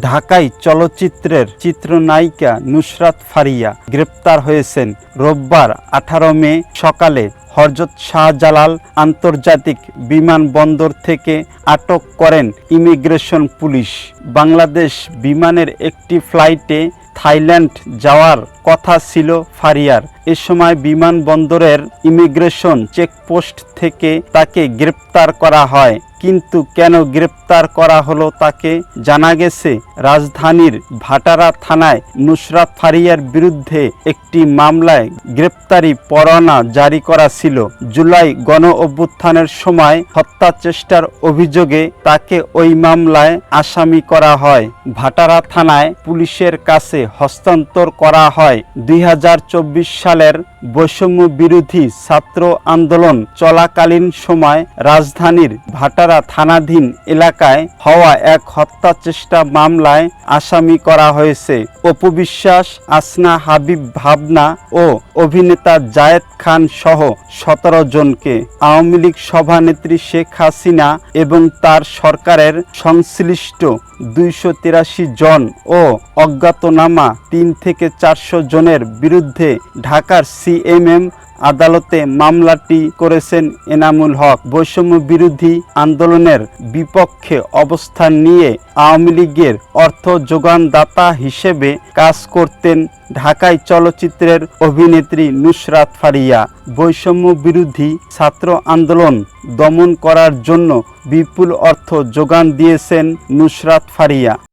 ঢাকাই চলচ্চিত্রের চিত্রনায়িকা নুসরাত ফারিয়া গ্রেপ্তার হয়েছেন রোববার 18 মে সকালে হযরত শাহজালাল আন্তর্জাতিক বিমানবন্দর থেকে আটক করেন ইমিগ্রেশন পুলিশ। বাংলাদেশ বিমানের একটি ফ্লাইটে থাইল্যান্ড যাওয়ার কথা ছিল ফারিয়ার। এ সময় বিমানবন্দরের ইমিগ্রেশন চেকপোস্ট থেকে তাকে গ্রেপ্তার করা হয়। কিন্তু কেন গ্রেপ্তার করা হলো তাকে জানা গেছে, রাজধানীর ভাটারা থানায় নুসরাত ফারিয়ার বিরুদ্ধে একটি মামলায় গ্রেপ্তারি পরোয়ানা জারি করা ছিল। জুলাই গণ অভ্যুত্থানের সময় হত্যা চেষ্টার অভিযোগে তাকে ওই মামলায় আসামি করা হয়। ভাটারা থানায় পুলিশের কাছে হস্তান্তর করা হয়। 2024 সালের বৈষম্য বিরোধী ছাত্র আন্দোলন চলাকালীন সময় রাজধানীর ভাটারা থানাধীন এলাকায় হওয়া এক হত্যা চেষ্টা মামলায় আসামি করা হয়েছে অপু বিশ্বাস, আসনা হাবিব ভাবনা ও অভিনেতা জায়েদ খান সহ 17 জনকে। আওয়ামী লীগ সভানেত্রী শেখ হাসিনা এবং তার সরকারের সংশ্লিষ্ট 283 জন ও অজ্ঞাতনামা 3 থেকে 400 জনের বিরুদ্ধে ঢাকার সিএমএম আদালতে মামলাটি করেছেন এনামুল হক। বৈষম্য বিরোধী আন্দোলনের বিপক্ষে অবস্থান নিয়ে আওয়ামী লীগের অর্থ যোগানদাতা হিসেবে কাজ করতেন ঢাকাই চলচ্চিত্রের অভিনেত্রী নুসরাত ফারিয়া। বৈষম্য বিরোধী ছাত্র আন্দোলন দমন করার জন্য বিপুল অর্থ যোগান দিয়েছেন নুসরাত ফারিয়া।